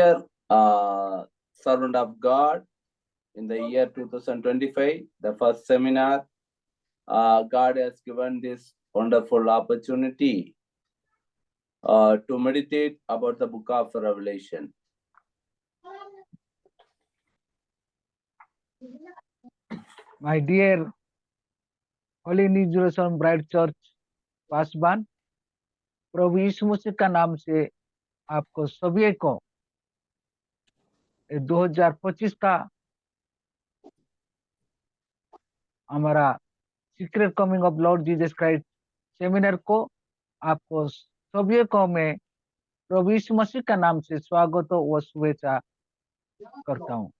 Dear servant of God, in the year 2025, the first seminar, God has given this wonderful opportunity to meditate about the book of Revelation. My dear Holy New Jerusalem Bride Church Paswan, प्रभु यीशु मसीह का नाम से आपको सभी को 2025 का हमारा secret coming of Lord Jesus Christ seminar को आपको सभी को मैं प्रभु यीशु मसीह का नाम से स्वागत व शुभेच्छा करता हूँ.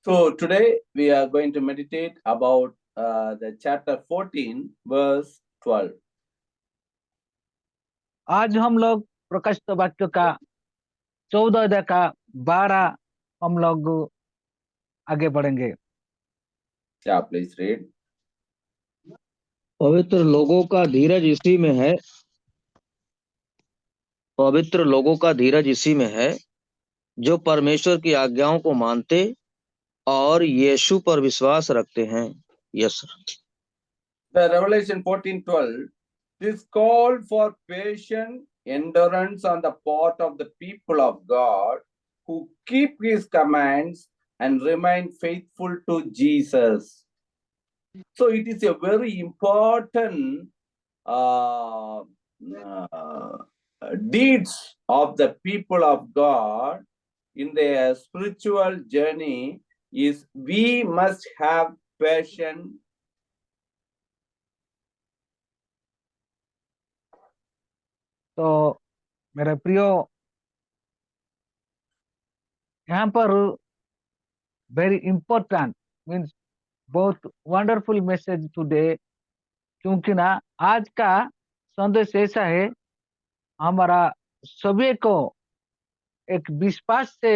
So today we are going to meditate about the chapter 14, verse 12. आज हम लोग प्रकाशित वाक्य का 14 अध्याय का 12 हम लोग आगे बढ़ेंगे. Yeah, please read. पवित्र लोगों का धीरज इसी में है, पवित्र लोगों का धीरज इसी में है जो परमेश्वर की आज्ञाओं को मानते और यीशु पर विश्वास रखते हैं. Yes sir. The Revelation 14:12, this call for patient endurance on the part of the people of God who keep his commands and remain faithful to Jesus. So it is a very important deeds of the people of God in their spiritual journey is we must have patience. तो मेरे प्रियो, यहाँ पर very important means बहुत wonderful message today, क्योंकि ना आज का संदेश ऐसा है, हमारा सभी को एक विश्वास से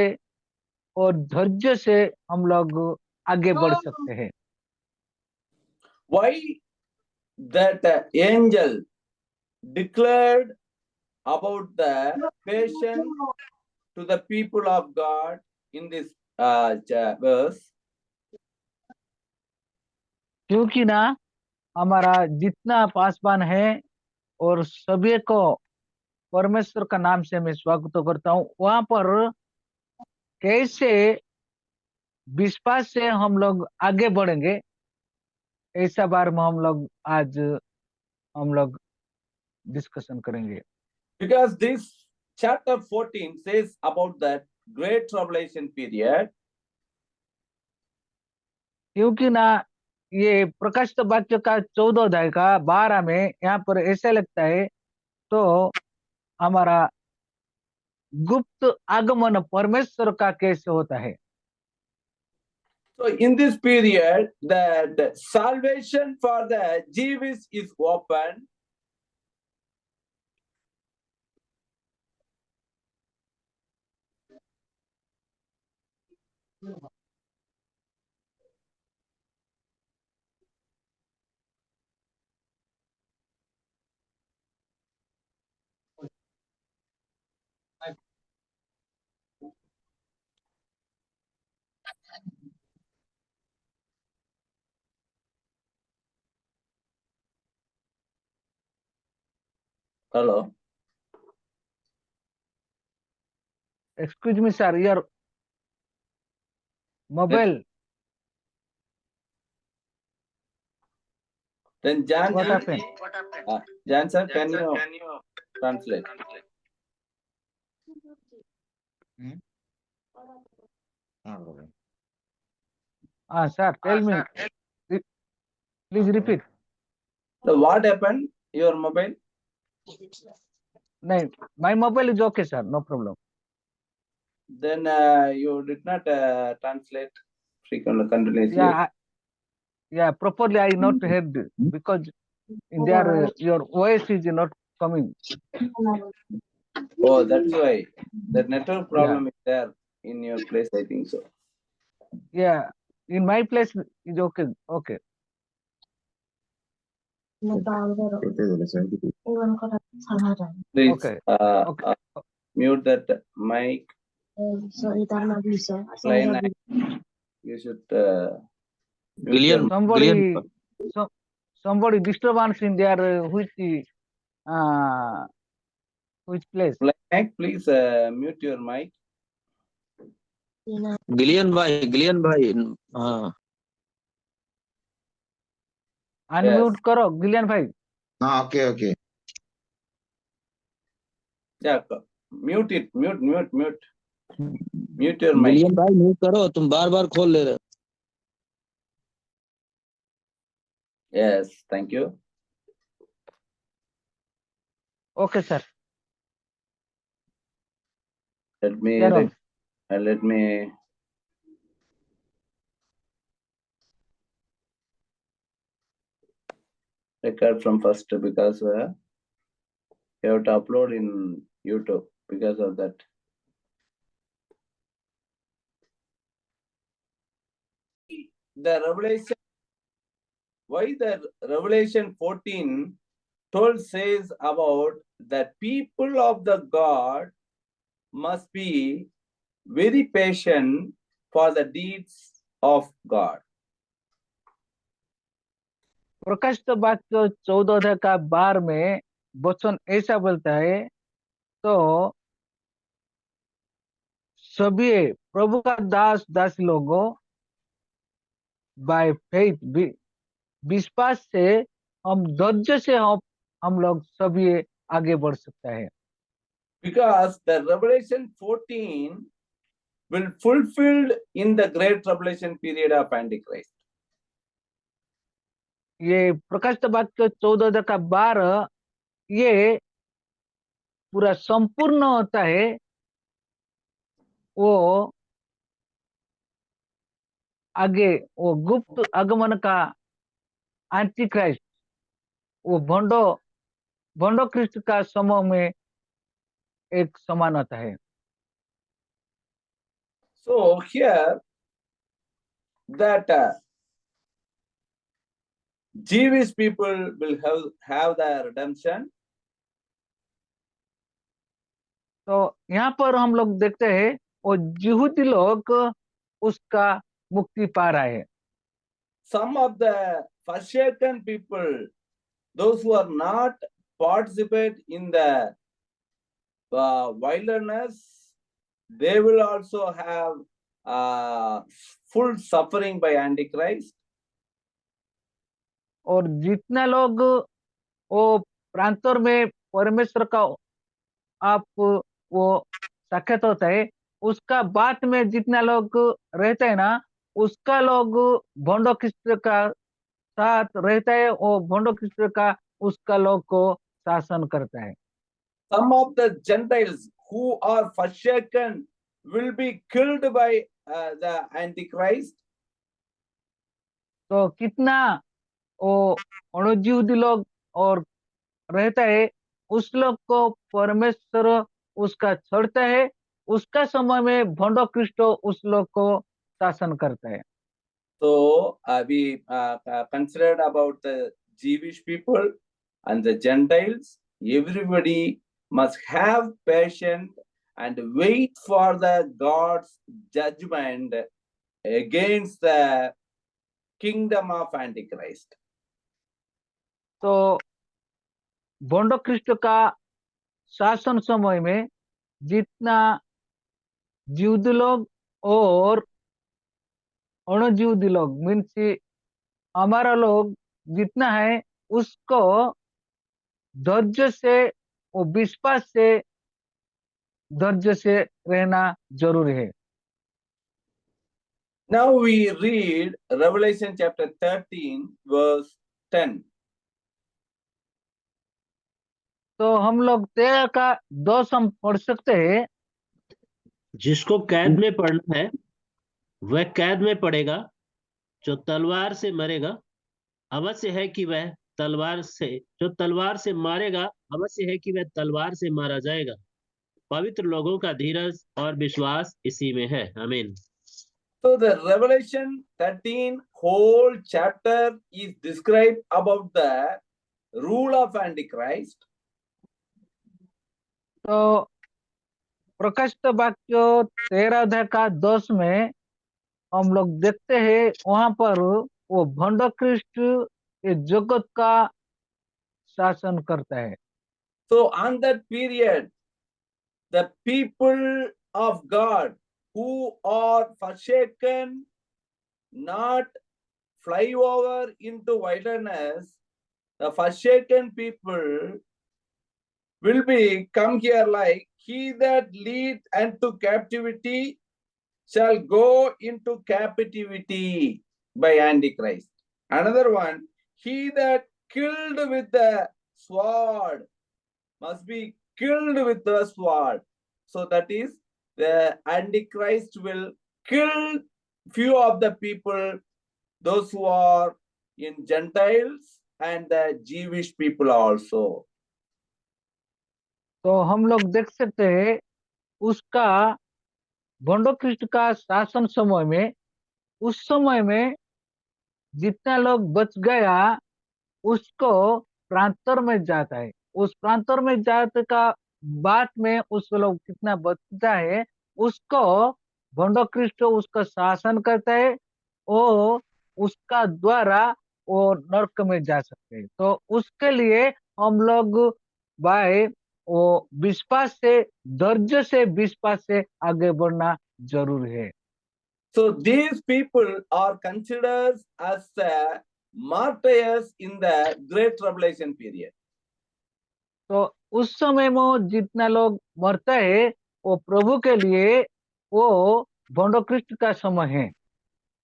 और धैर्य से हम लोग आगे बढ़ सकते हैं. Why that angel declared about the patience to the people of God in this verse? क्योंकि ना हमारा जितना पासवान है और सभी को परमेश्वर का नाम से मैं स्वागत करता हूँ, वहां पर कैसे विश्वास से हम लोग आगे बढ़ेंगे, ऐसा बार में हम लोग डिस्कशन करेंगे. Because this chapter 14 says about that great tribulation period. क्योंकि ना ये प्रकाशित वाक्य का 14 अध्याय का 12 में यहाँ पर ऐसा लगता है, तो हमारा गुप्त आगमन परमेश्वर का कैसे होता है. So in this period, the salvation for the Jews is open. Hello. Excuse me, sir, your mobile. Then Jan, What happened? Jan sir, can you translate? Sir, tell me. Please repeat. So what happened? Your mobile? No, my mobile is okay, sir. No problem. Then you did not translate frequently, continuously. Yeah, properly I not heard because in there your voice is not coming. Oh, that's why the network problem is there in your place, I think so. Yeah, in my place is okay. Okay. Please Okay. Okay. mute that mic. Line, you should mute your Gillian Gillian Somebody disturbance in their which place? mic. Please mute your mic. Gillian भाई हाँ Unmute करो Gillian भाई. हाँ okay Yeah, mute it. Mute your mic. Gillian भाई mute करो, तुम बार बार खोल ले रहे हो. Yes, thank you. Okay, sir. Let me Carry on. Record from first because you have to upload in YouTube because of that. The Revelation, why the Revelation 14 12 says about the people of the God must be very patient for the deeds of God. प्रकाशित वाक्य 14 का 12 में वचन ऐसा बोलता है, तो सभी प्रभु का दास दासी लोगों बाय फेथ विश्वास से हम धैर्य से हम लोग सभी आगे बढ़ सकता है. Because the Revelation 14 will fulfilled in the great tribulation period of Antichrist. ये प्रकाशित वाक्य 14 का 12 ये पूरा संपूर्ण होता है, वो आगे वो गुप्त आगमन का एंटी क्राइस्ट, वो भंडो क्रिस्ट का समूह में एक समान होता है. So here that Jewish people will have the redemption. तो यहाँ पर हम लोग देखते हैं वो यहूदी लोग उसका मुक्ति पा रहे हैं. Some of the forsaken people, those who are not participate in the wilderness, they will also have full suffering by Antichrist. और जितना लोग वो प्रांतों में परमेश्वर का आप वो साक्षात होता है, उसका बाद में जितना लोग रहते हैं ना, उसका लोग भंडो ख्रिस्त का साथ रहता है, वो भंडो ख्रिस्त का उसका लोग को शासन करता है. Some of the Gentiles who are forsaken will be killed by the Antichrist. तो कितना वो अणुजीवी लोग और रहता है, उस लोग को परमेश्वर उसका छोड़ता है, उसका समय में भंडो क्रिस्टो उस लोग को शासन करता है. So we considered about the Jewish people and the Gentiles. Everybody must have patience and wait for the God's judgment against the kingdom of Antichrist. तो भंडो क्रिस्टो का शासन समय में जितना यहूदी लोग और अणुजीवी लोग मीन्स हमारा लोग जितना है, उसको धैर्य से और विश्वास से धैर्य से रहना जरूरी है. Now we read Revelation chapter 13 verse 10. तो हम लोग 13 का 2 हम पढ़ सकते हैं. जिसको कैद में पड़ना है वह कैद में पड़ेगा, जो तलवार से मरेगा अवश्य है कि वह तलवार से मारेगा, अवश्य है कि वह तलवार से मारा जाएगा. पवित्र लोगों का धीरज और विश्वास इसी में है. आमीन. So the Revelation 13 whole chapter is described about the rule of Antichrist. तो प्रकाशित वाक्य 13 में हम लोग देखते हैं वहां पर वो भंड ख्रिस्ट ये जगत का शासन करता है। So on that period, the people of God who are forsaken, not fly over into wilderness, the forsaken people will be come here like he that lead unto captivity shall go into captivity by Antichrist. Another one, he that killed with the sword must be killed with the sword. So that is the Antichrist will kill few of the people, those who are in Gentiles and the Jewish people also. तो हम लोग देख सकते हैं उसका भंड Christ का शासन समय में, उस समय में जितना लोग बच गया उसको प्रांतर में जाता है। उस प्रांतर में जाने का बाद में उस लोग कितना बचता है उसको भंड ख्रिस्ट उसका शासन करता है और उसका द्वारा वो नरक में जा सकते हैं। तो उसके लिए हम लोग भाई वो विश्वास से, धैर्य से, विश्वास से आगे बढ़ना जरूरी है। So these people are considered as martyrs in the Great Tribulation period. तो उस समय में जितना लोग मरता है वो प्रभु के लिए वो भंड ख्रिस्ट का समय है।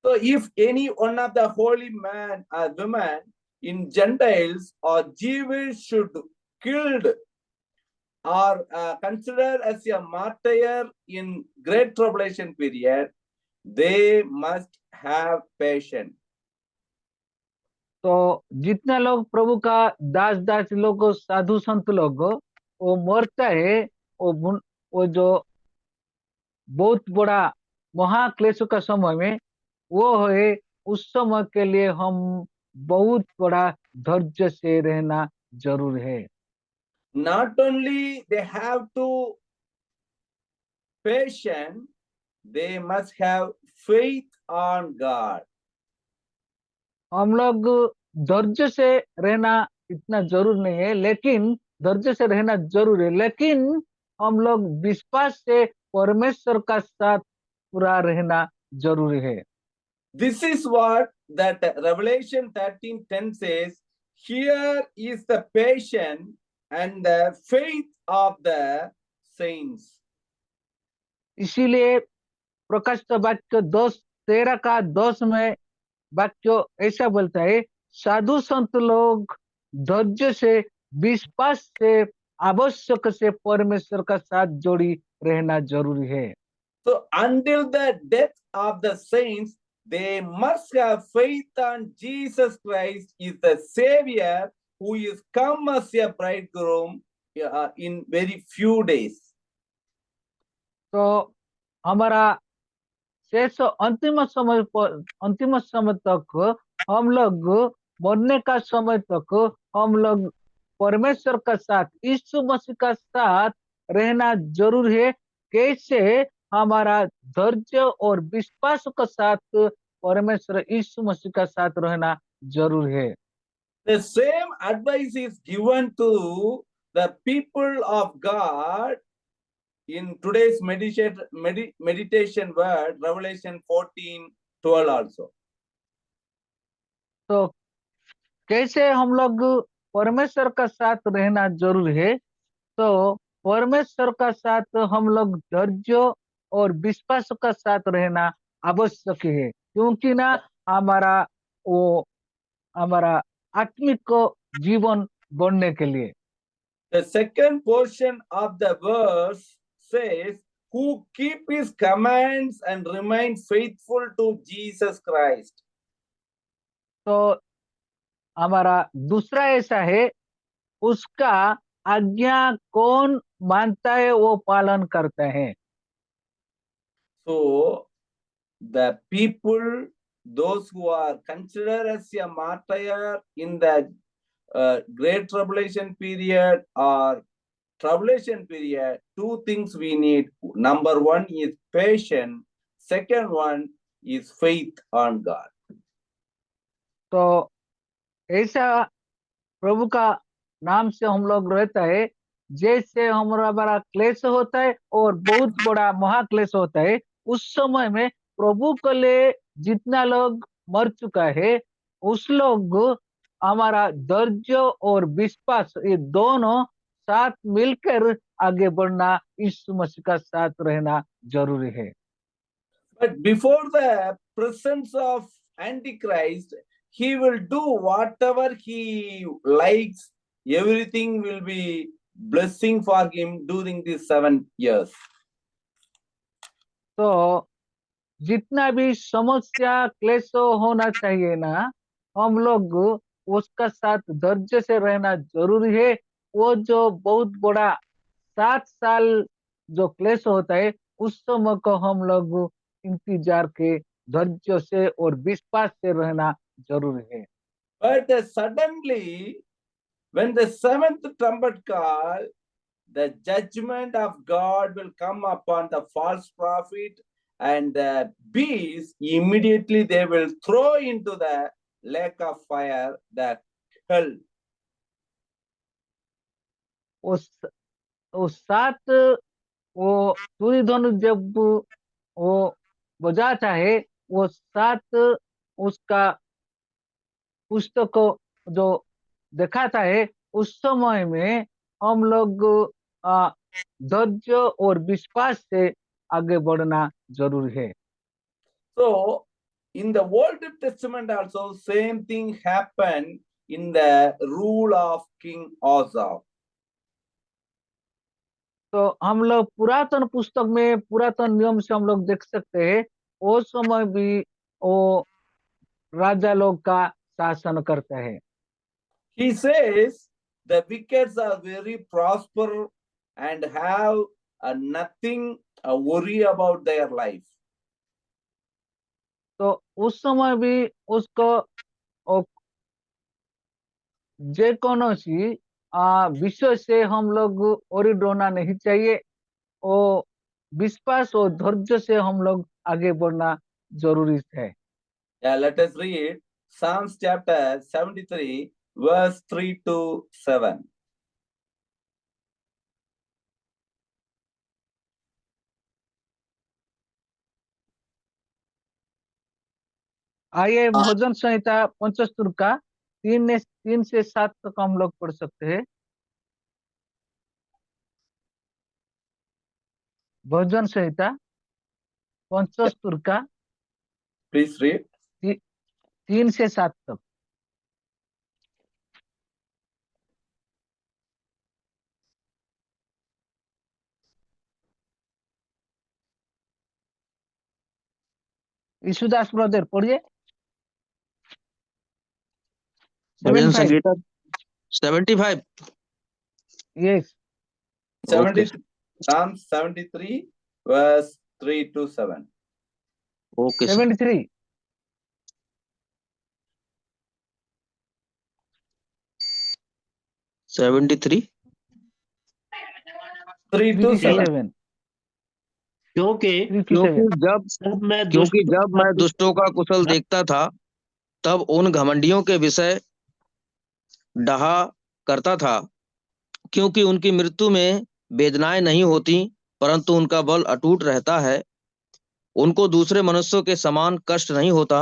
So if any one of the holy man or woman in Gentiles or Jewish should killed or considered as a martyr in Great Tribulation period, they must have patience. तो जितना लोग प्रभु का दास दास लोग, साधु संत लोग वो मरता है, वो जो बहुत बड़ा महाक्लेश का समय में वो है, उस समय के लिए हम बहुत बड़ा धैर्य से रहना जरूर है। Not only they have to patient, they must have faith on God. हम लोग धैर्य से रहना इतना जरूर नहीं है, लेकिन धैर्य से रहना जरूर है, लेकिन हम लोग विश्वास से परमेश्वर का साथ पूरा रहना जरूरी है। This is what that Revelation 13:10 says, here is the patience and the faith of the saints. इसीलिए प्रकाशित वाक्य 13 में वाक्य ऐसा बोलता है, साधु संत लोग धैर्य से, विश्वास से, आवश्यक से परमेश्वर का साथ जोड़ी रहना जरूरी है। So until the death of the saints, they must have faith on Jesus Christ is the Savior who is come as a bridegroom in very few days. तो हमारा शेष अंतिम समय तक हम लोग, मरने का समय तक हम लोग परमेश्वर का साथ, यीशु मसीह का साथ रहना जरूर है। कैसे? हमारा धैर्य और विश्वास का साथ परमेश्वर यीशु मसीह का साथ रहना जरूर है। The same advice is given to the people of God in today's meditation word, Revelation 14:12 also. तो कैसे हम लोग परमेश्वर का साथ रहना जरूर है? तो परमेश्वर का साथ हम लोग धैर्य और विश्वास का साथ रहना आवश्यक है, क्योंकि ना हमारा वो हमारा आत्मिक जीवन बढ़ने के लिए। The second portion of the verse says, who keep his commands and remain faithful to Jesus Christ. तो हमारा दूसरा ऐसा है, उसका आज्ञा कौन मानता है वो पालन करता है। So the people, those who are considered as a martyr in the Great Tribulation period or tribulation period, two things we need. Number one is patience. Second one is faith on God. तो ऐसा प्रभु का नाम से हम लोग रहता है, जैसे हमारा बड़ा क्लेश होता है और बहुत बड़ा महाक्लेश होता है, उस समय में प्रभु के लिए जितना लोग मर चुका है, उस लोग हमारा धैर्य और विश्वास, ये दोनों साथ मिलकर आगे बढ़ना, यीशु मसीह का साथ रहना जरूरी है। But before the presence of Antichrist, he will do whatever he likes. Everything will be blessing for him during these 7 years. तो जितना भी समस्या क्लेश होना चाहिए ना, हम लोग उसका साथ धैर्य से रहना जरूरी है। वो जो बहुत बड़ा 7 साल जो क्लेश होता है, उस समय को हम लोग इंतजार के धैर्य से और विश्वास से रहना जरूरी है। But suddenly, when the seventh trumpet call, the judgment of God will come upon the false prophet and the beast. Immediately they will throw into the lake of fire, the hell. वो 7 वो सूर्य धनुष जब वो बजाता है, वो 7 उसका पुस्तक को जो दिखाता है, उस समय में हम लोग धैर्य और विश्वास से आगे बढ़ना जरूरी है। So, in the Old Testament also, same thing happened in the rule of King Asa. तो हम लोग पुरातन पुस्तक में, पुरातन नियम से हम लोग देख सकते हैं, वो समय भी वो राजा लोग का शासन करता है। He says the wicked are very prosper and have nothing worry about their life. तो उस समय भी उसको जे कौनसी विषय से हम लोग ओरिडोना नहीं चाहिए, वो विश्वास और धैर्य से हम लोग आगे बढ़ना जरूरी है। Yeah, let us read Psalms chapter 73, verse 3 to 7. आइए भजन संहिता 75 का 3 से 7 तक हम लोग पढ़ सकते हैं। भजन संहिता 75 का Please read. 3 से 7 तक। यीशुदास ब्रदर पढ़िए। Bhajan Sangeeta 75। Yes, 73, Psalms 73, verse 3 to 7. Okay 73। 73 3 to 7. क्योंकि जब मैं दुष्टों का कुशल देखता था, तब उन घमंडियों के विषय डहा करता था, क्योंकि उनकी मृत्यु में वेदनाएं नहीं होती, परंतु उनका बल अटूट रहता है। उनको दूसरे मनुष्यों के समान कष्ट नहीं होता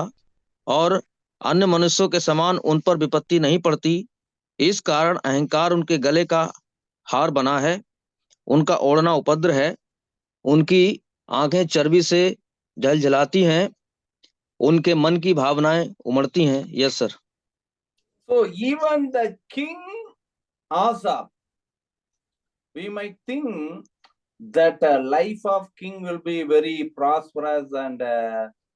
और अन्य मनुष्यों के समान उन पर विपत्ति नहीं पड़ती। इस कारण अहंकार उनके गले का हार बना है, उनका ओढ़ना उपद्र है, उनकी आंखें चर्बी से झलझलाती हैं, उनके मन की भावनाएं उमड़ती हैं। Yes sir. So even the king Asa, we might think that life of king will be very prosperous and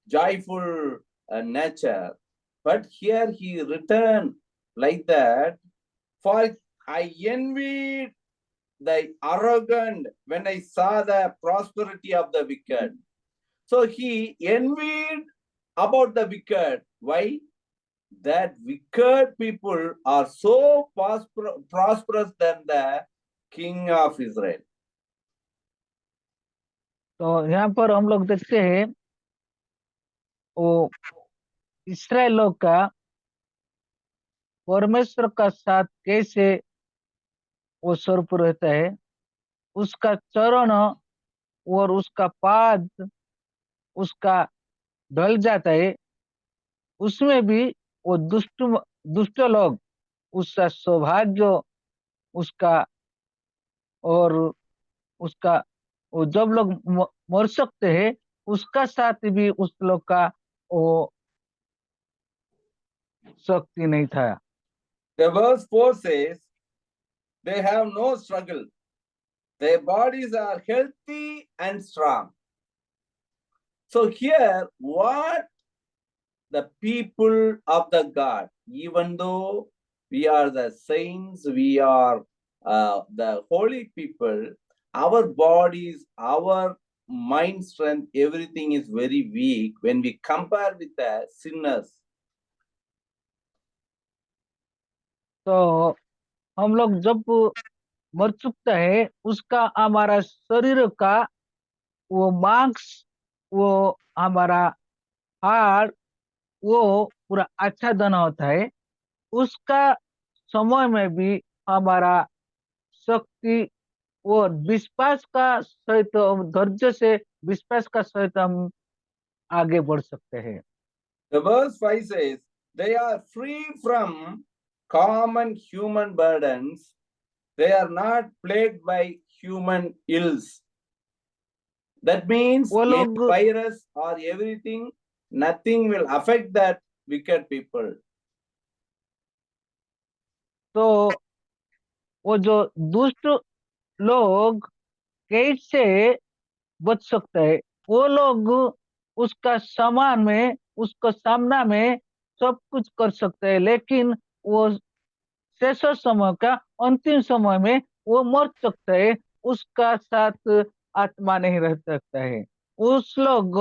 joyful nature, but here he returned like that. For I envied the arrogant when I saw the prosperity of the wicked. So he envied about the wicked. Why? that wicked people are so prosperous than the king of Israel. तो यहाँ पर हम लोग देखते हैं वो Israel लोग का परमेश्वर का साथ कैसे वो स्वरूप रहता है, उसका चरण और उसका पाद उसका ढल जाता है, उसमें भी वो दुष्ट लोग उसका सौभाग्य उसका और उसका वो जब लोग मर सकते हैं उसका साथ भी उस लोग का वो शक्ति नहीं था। The verse 4 says, they have no struggle. Their bodies are healthy and strong. So here, what the people of the God, even though we are the saints, we are the holy people, our bodies, our mind strength, everything is very weak when we compare with the sinners. तो हम लोग जब मर चुकता है उसका हमारा शरीर का वो मांस वो हमारा हाड़ वो पूरा अच्छा दना होता है, उसका समय में भी हमारा शक्ति और विश्वास का सहित धैर्य से विश्वास का सहित हम आगे बढ़ सकते हैं। The verse 5 says, they are free from common human burdens. They are not plagued by human ills. That means वो any लोग virus or everything, nothing will affect that wicked people. तो वो जो दुष्ट लोग कैसे बच सकते हैं, वो लोग उसका सामान में उसका सामना में सब कुछ कर सकते हैं, लेकिन वो शेष समय का अंतिम समय में वो मर सकता है, उसका साथ आत्मा नहीं रह सकता है। उस लोग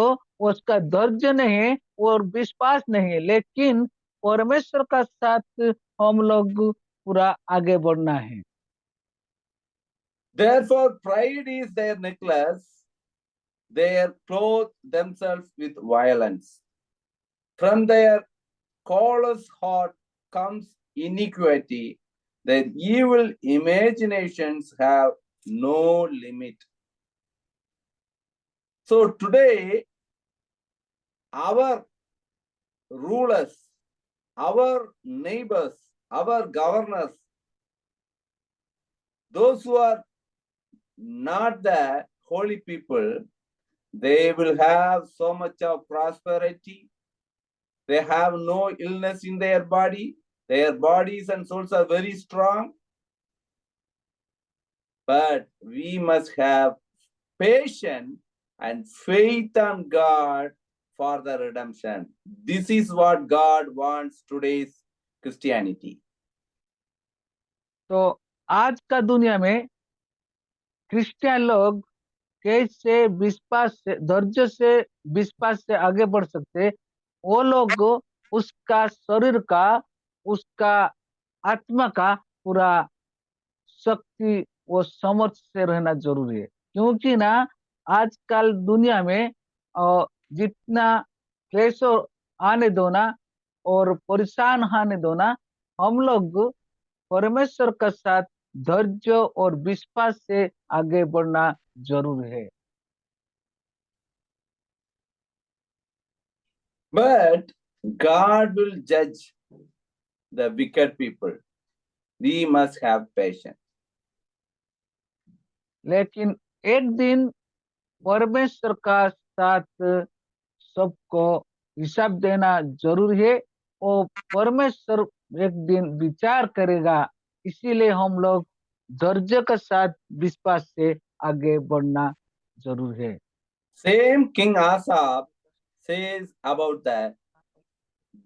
उसका धैर्य नहीं और विश्वास नहीं, लेकिन परमेश्वर का साथ हम लोग पूरा आगे बढ़ना है। Therefore, pride is their necklace. They clothe themselves with violence. From their callous heart comes iniquity. Their evil imaginations have no limit. So today, our rulers, our neighbors, our governors, those who are not the holy people, they will have so much of prosperity. They have no illness in their body. Their bodies and souls are very strong. But we must have patience and faith on God for the redemption. This is what God wants today's Christianity. तो आज का दुनिया में Christian लोग कैसे विश्वास से धैर्य से विश्वास से आगे बढ़ सकते, वो लोग उसका शरीर का उसका आत्मा का पूरा शक्ति वो समर्थ से रहना जरूरी है, क्योंकि ना आजकल दुनिया में जितना क्लेश आने दो ना और परेशान आने दो ना, हम लोग परमेश्वर के साथ धैर्य और विश्वास से आगे बढ़ना जरूरी है। But God will judge the wicked people. We must have patience. लेकिन एक दिन परमेश्वर का साथ सबको हिसाब देना जरूरी है और परमेश्वर एक दिन विचार करेगा, इसीलिए हम लोग धैर्य के साथ विश्वास से आगे बढ़ना जरूरी है। Same King Asaph says about the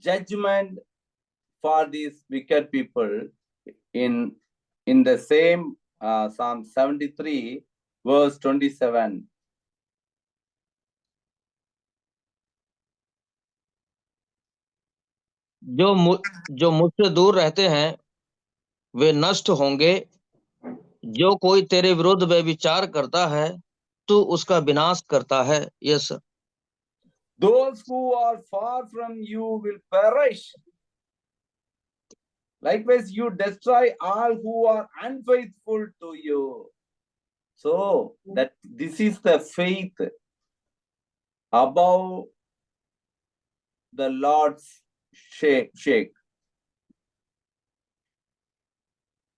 judgment for these wicked people in the same Psalm 73 verse 27. जो मुझसे दूर रहते हैं वे नष्ट होंगे। जो कोई तेरे विरुद्ध व्यभिचार करता है तू उसका विनाश करता है। Yes sir. Those who are far from you will perish. Likewise, you destroy all who are unfaithful to you. So that this is the faith above the Lord's shake.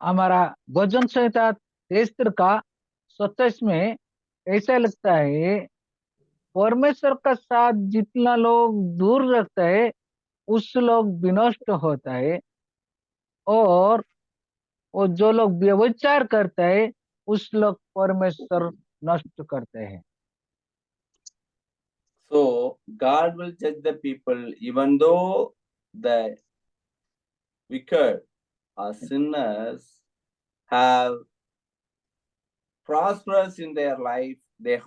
हमारा भजन संहिता 73 का 27 में ऐसा लगता है, परमेश्वर का साथ जितना लोग दूर रखता है उस लोग विनष्ट होता है, और वो जो लोग व्यभिचार करता है उस लोग परमेश्वर नष्ट करते हैं। So God will judge the people even though the wicked or sinners have prosperous in their life. They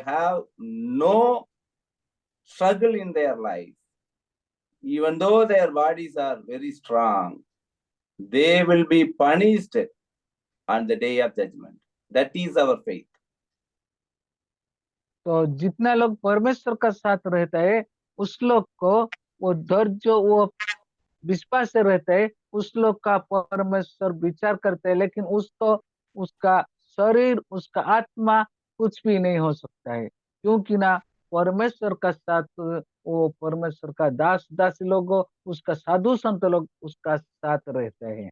have no struggle in their life. Even though their bodies are very strong, they will be punished on the day of judgment. That is our faith. तो जितना लोग परमेश्वर का साथ रहता है उस लोग को वो धैर्य, वो विश्वास से रहता है, उस लोग का परमेश्वर विचार करते हैं, लेकिन उसको उसका शरीर, उसका आत्मा कुछ भी नहीं हो सकता है, क्योंकि ना परमेश्वर का साथ, वो परमेश्वर का दास दासी लोग, उसका साधु संत लोग उसका साथ रहते हैं।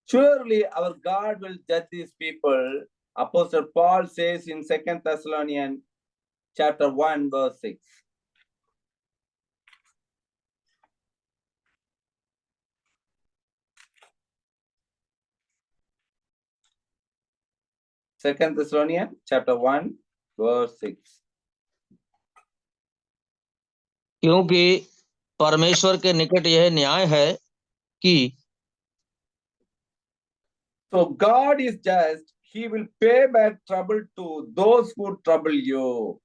Surely our God will judge these people. Apostle Paul says in 2 Thessalonians chapter 1 verse 6. Second Thessalonians chapter 1 verse 6. क्योंकि परमेश्वर के निकट यह न्याय है कि So God is just, he will pay back trouble to those who trouble you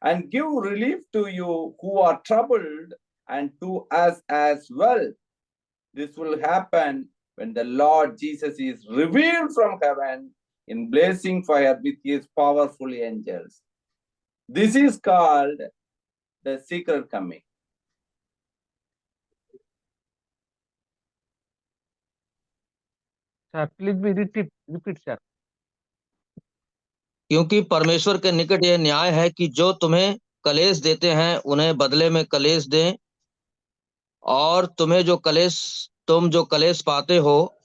and give relief to you who are troubled and to us as well. This will happen when the Lord Jesus is revealed from heaven in blazing fire with his powerful angels. This is called the secret coming. Sir please be repeat sir. क्योंकि परमेश्वर के निकट यह न्याय है कि जो तुम्हें कलेश देते हैं उन्हें बदले में कलेश दें, और तुम जो कलेश पाते हो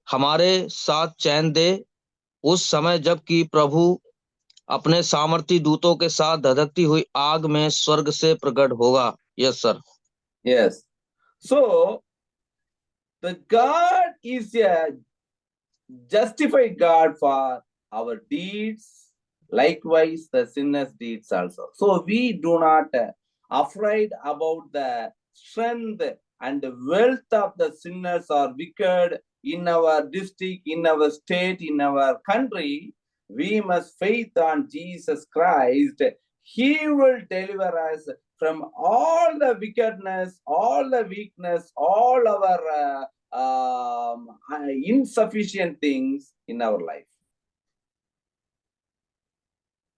हमारे साथ चैन दे, उस समय जबकि प्रभु अपने सामर्थी दूतों के साथ धधकती हुई आग में स्वर्ग से प्रकट होगा। Yes sir. Yes. So the God is a justified God for our deeds, likewise the sinners' deeds also. So we do not afraid about the strength and the wealth of the sinners or wicked in our district, in our state, in our country. We must faith on Jesus Christ. He will deliver us from all the wickedness, all the weakness, all our insufficient things in our life.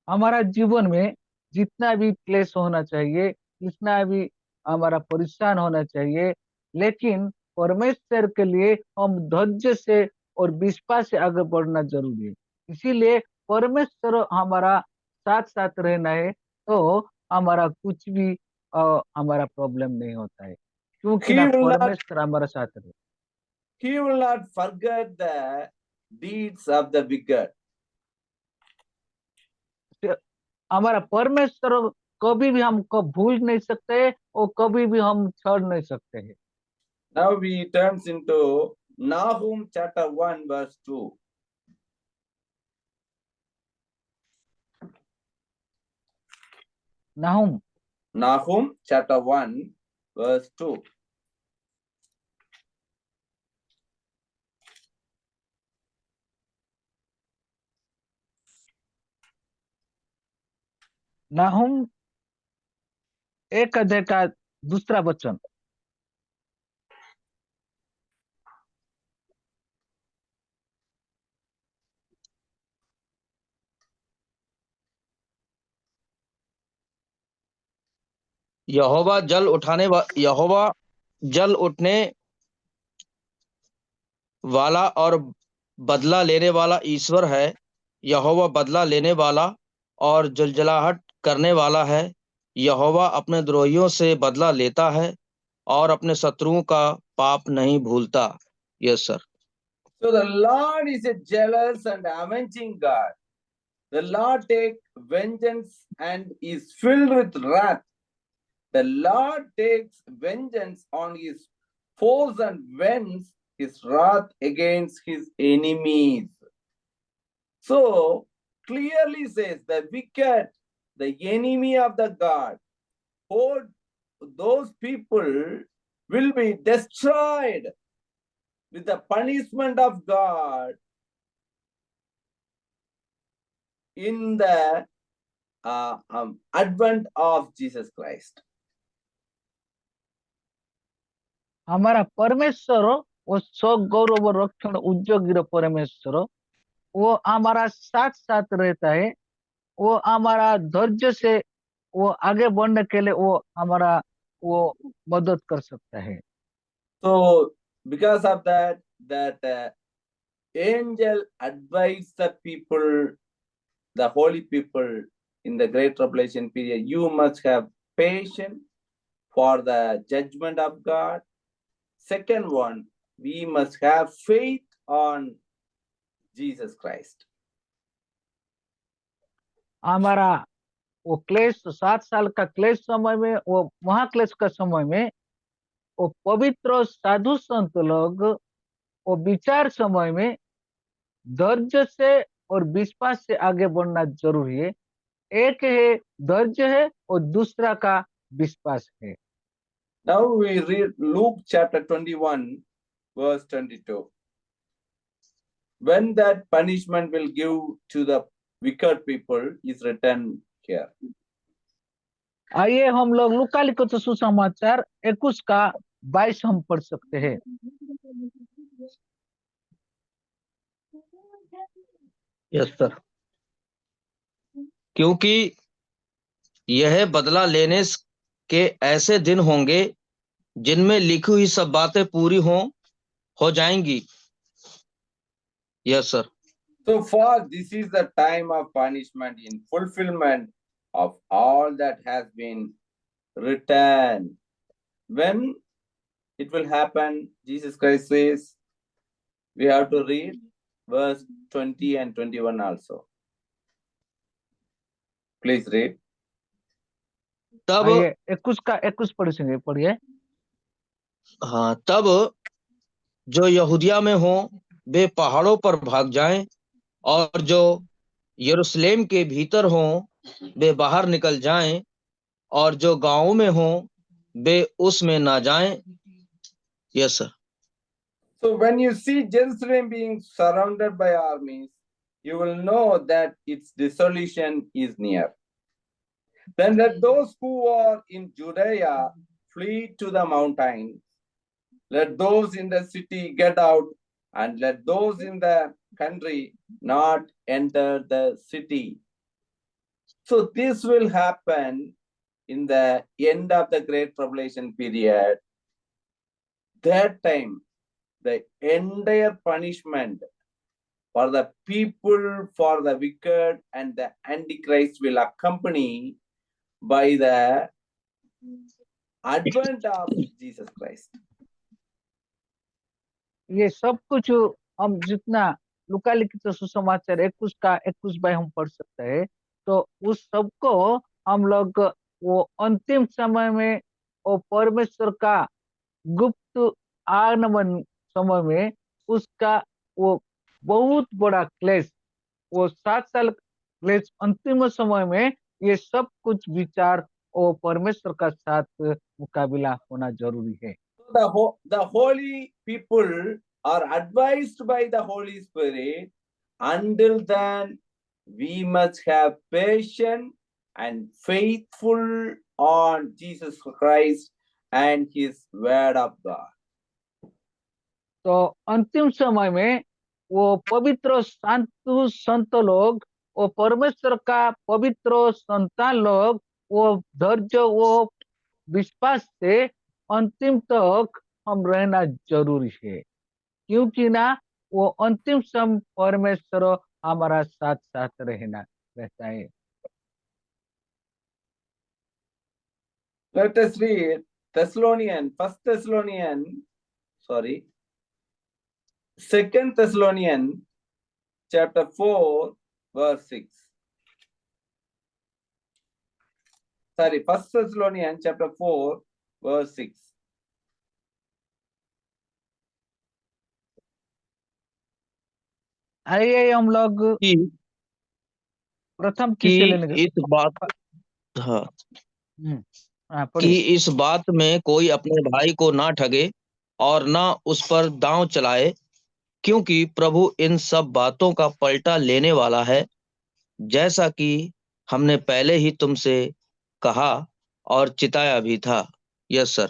हमारा जीवन में जितना भी क्लेश होना चाहिए, जितना भी हमारा परेशान होना चाहिए, लेकिन परमेश्वर के लिए हम धैर्य से और विश्वास से आगे बढ़ना जरूरी है। इसीलिए परमेश्वर हमारा साथ साथ रहना है, तो हमारा कुछ भी हमारा प्रॉब्लम नहीं होता है, क्योंकि ना परमेश्वर हमारा साथ रहे। He will not forget the deeds of the wicked. हमारा परमेश्वर कभी भी हमको भूल नहीं सकते और कभी भी हम छोड़ नहीं सकते हैं। Now we turns into Nahum chapter 1 verse 2. Nahum chapter 1 verse 2. नाहुम 1 अध्याय का 2 वचन। यहोवा जल उठने वाला और बदला लेने वाला ईश्वर है। यहोवा बदला लेने वाला और जलजलाहट करने वाला है। यहोवा अपने द्रोहियों से बदला लेता है और अपने शत्रुओं का पाप नहीं भूलता। Yes sir. So the Lord is a jealous and avenging God. The Lord takes vengeance and is filled with wrath. The Lord takes vengeance on his foes and vents his wrath against his enemies. So clearly says the wicked, the enemy of the God, those people will be destroyed with the punishment of God in the advent of Jesus Christ. हमारा परमेश्वर वो सब गौरव रक्षण उद्योगी परमेश्वर वो हमारा साथ साथ रहता है। वो हमारा धैर्य से वो आगे बढ़ने के लिए वो हमारा वो मदद कर सकता है। So because of that angel advised the people, the holy people in the great tribulation period, you must have patience for the judgment of God. Second one, we must have faith on Jesus Christ. हमारा वो क्लेश 7 साल का क्लेश समय में वो महाक्लेश का समय में वो पवित्र साधु संत लोग वो विचार समय में धैर्य से और विश्वास से आगे बढ़ना जरूरी है। एक है धैर्य है और दूसरा का विश्वास है। Now we read Luke chapter 21 verse 22. When that punishment will give to the wicked people is written here. आइए हम लोग लूका लिखित सुसमाचार 21 का 22 हम पढ़ सकते हैं। Yes sir. क्योंकि यह बदला लेने के ऐसे दिन होंगे जिनमें लिखी हुई सब बातें पूरी हो जाएंगी। Yes sir. So for this is the time of punishment in fulfillment of all that has been written. When it will happen, Jesus Christ says, we have to read verse 20 and 21 also. Please read. तब आइए 21 का 21 पढ़िए। हाँ, तब जो यहूदिया में हो वे पहाड़ों पर भाग जाएं और जो यरूशलेम के भीतर हो वे बाहर निकल जाएं और जो गांवों में हो वे उसमें ना जाएं। Yes sir. So when you see Jerusalem being surrounded by armies, you will know that its dissolution is near. Then let those who are in Judea flee to the mountains. Let those in the city get out, and let those in the country not enter the city. So this will happen in the end of the Great Tribulation period. That time, the entire punishment for the people, for the wicked, and the Antichrist will accompany by the advent of Jesus Christ. ये सब कुछ हम जितना लूका लिखित सुसमाचार 21 का 21 हम पढ़ सकते हैं। तो उस सबको हम लोग वो अंतिम समय में वो परमेश्वर का गुप्त आगमन समय में उसका वो बहुत बड़ा क्लेश वो 7 साल क्लेश अंतिम समय में ये सब कुछ विचार और परमेश्वर का साथ मुकाबला होना जरूरी है। The holy people are advised by the Holy Spirit. Until then, we must have patience and faithful on Jesus Christ and His Word of God. तो अंतिम समय में वो पवित्र साधु संत लोग वो परमेश्वर का पवित्र संतान लोग वो धैर्य वो विश्वास से अंतिम तक हम रहना जरूरी है, क्योंकि ना वो अंतिम समय परमेश्वर हमारा साथ साथ रहता है। Let us read First Thessalonian, sorry, Second Thessalonian chapter 4, verse 6. Sorry, First Thessalonian chapter 4, verse 6. आइए हम लोग कि प्रथम कि थिस्सलुनीके इस बात हाँ हाँ, कि पढ़िए। इस बात में कोई अपने भाई को ना ठगे और ना उस पर दांव चलाए, क्योंकि प्रभु इन सब बातों का पलटा लेने वाला है, जैसा कि हमने पहले ही तुमसे कहा और चिताया भी था। Yes sir.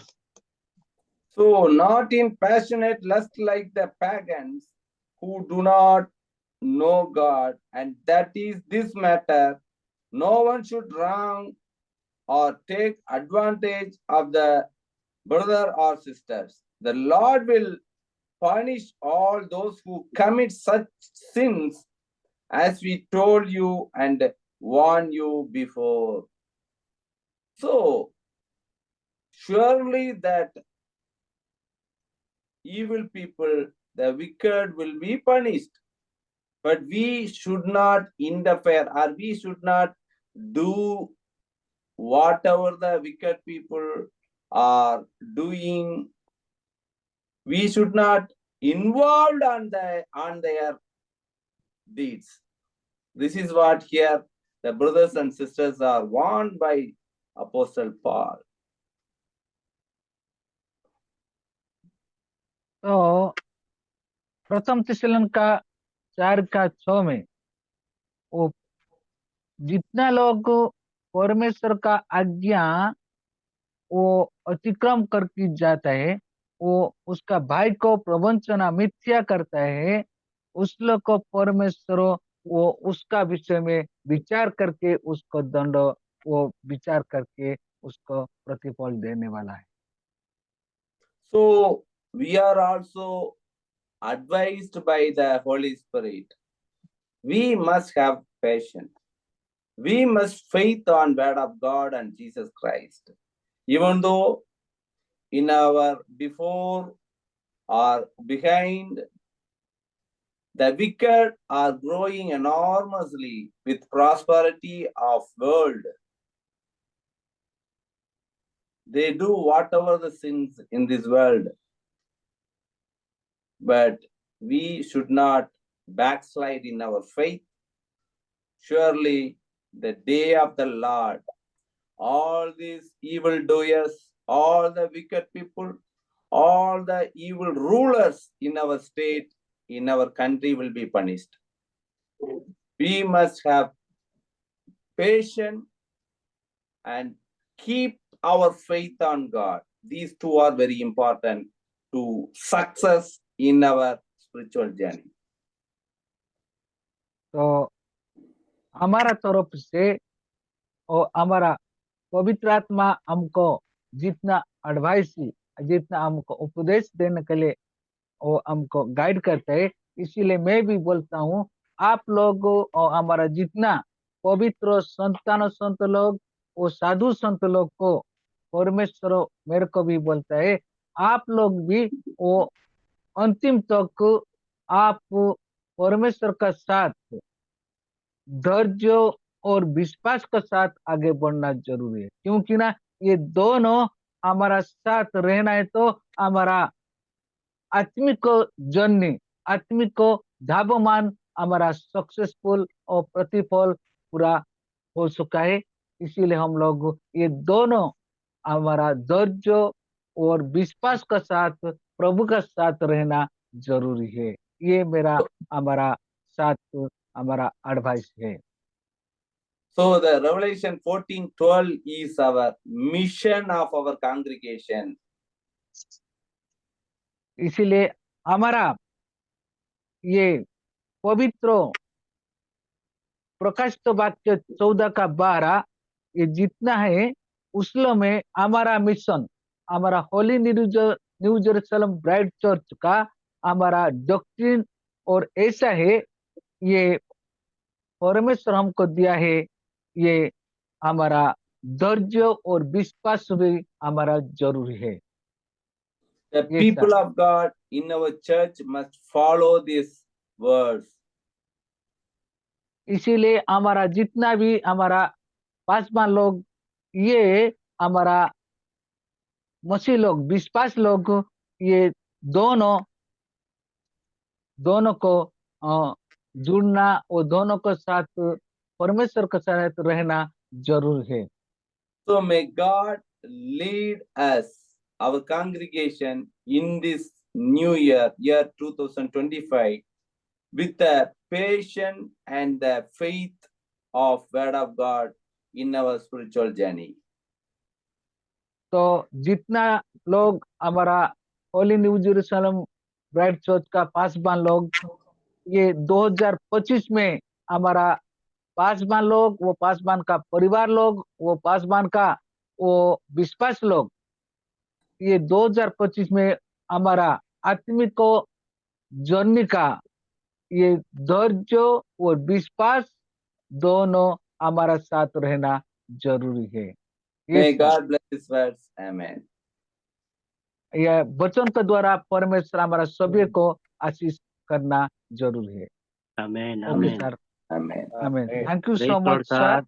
So, not in passionate lust like the pagans who do not know God, and that is this matter. No one should wrong or take advantage of the brother or sisters. The Lord will punish all those who commit such sins as we told you and warned you before. So, surely that evil people, the wicked, will be punished. But we should not interfere, or we should not do whatever the wicked people are doing. We should not involved on their deeds. This is what here the brothers and sisters are warned by Apostle Paul. तो प्रथम Thessalonica 4:6 में वो जितना लोग परमेश्वर का आज्ञा वो अतिक्रम करके जाता है, वो उसका भाई को प्रवंचना मिथ्या करता है, उस लोग को परमेश्वर वो उसका विषय में विचार करके उसको दंड वो विचार करके उसको प्रतिफल देने वाला है। So we are also advised by the Holy Spirit. We must have patience. We must faith on word of God and Jesus Christ. Even though in our before or behind, the wicked are growing enormously with prosperity of world. They do whatever the sins in this world. But we should not backslide in our faith. Surely the day of the Lord, all these evil doers, all the wicked people, all the evil rulers in our state, in our country will be punished. We must have patience and keep our faith on God. These two are very important to success in our spiritual journey. तो हमारा तरफ से और हमारा पवित्र आत्मा हमको जितना एडवाइस जितना हमको उपदेश देने के लिए वो हमको गाइड करता है, इसीलिए मैं भी बोलता हूँ आप लोग और हमारा जितना पवित्र संत लोग वो साधु संत लोग को परमेश्वर मेरे को भी बोलता है, आप लोग भी वो अंतिम तक आप परमेश्वर का साथ धैर्य और विश्वास के साथ आगे बढ़ना जरूरी है, क्योंकि ना ये दोनों हमारा साथ रहना है तो हमारा आत्मिक जर्नी, आत्मिक धावमान हमारा सक्सेसफुल और प्रतिफल पूरा हो चुका है। इसीलिए हम लोग ये दोनों हमारा धैर्य और विश्वास के साथ प्रभु का साथ रहना जरूरी है। ये मेरा हमारा साथ हमारा एडवाइस है। So the Revelation 14:12 is our mission of our congregation. इसीलिए हमारा ये पवित्र प्रकाशित वाक्य 14 का 12 ये जितना है उसमें हमारा मिशन, हमारा Holi new Jerusalem bride church का हमारा डॉक्ट्रिन और ऐसा है, ये परमेश्वर हमको दिया है, ये हमारा धैर्य और विश्वास भी हमारा जरूरी है। The Yes, people sir. of God in our church must follow these words. इसीलिए हमारा जितना भी हमारा पासवान लोग, ये हमारा मसीह लोग, विश्वास लोग, ये दोनों को जुड़ना और दोनों के साथ परमेश्वर के साथ रहना जरूरी है। So may God lead us, our congregation, in this new year 2025, with the patience and the faith of Word of God in our spiritual journey. तो जितना लोग हमारा Holi new Jerusalem bride church का पासवान लोग, ये 2025 में हमारा पासवान लोग, वो पासवान का परिवार लोग, वो पासवान का वो विश्वास लोग, ये 2025 में हमारा आत्मिक को जर्नी का ये धैर्य और विश्वास दोनों हमारा साथ रहना जरूरी है। May Yes, sir. God bless His words. Amen. यह वचन के द्वारा परमेश्वर हमारा सभी को आशीष करना जरूरी है। आमेन ओके आमेन सर, Amen. आमीन। Thank you praise so Lord much sir. Sir.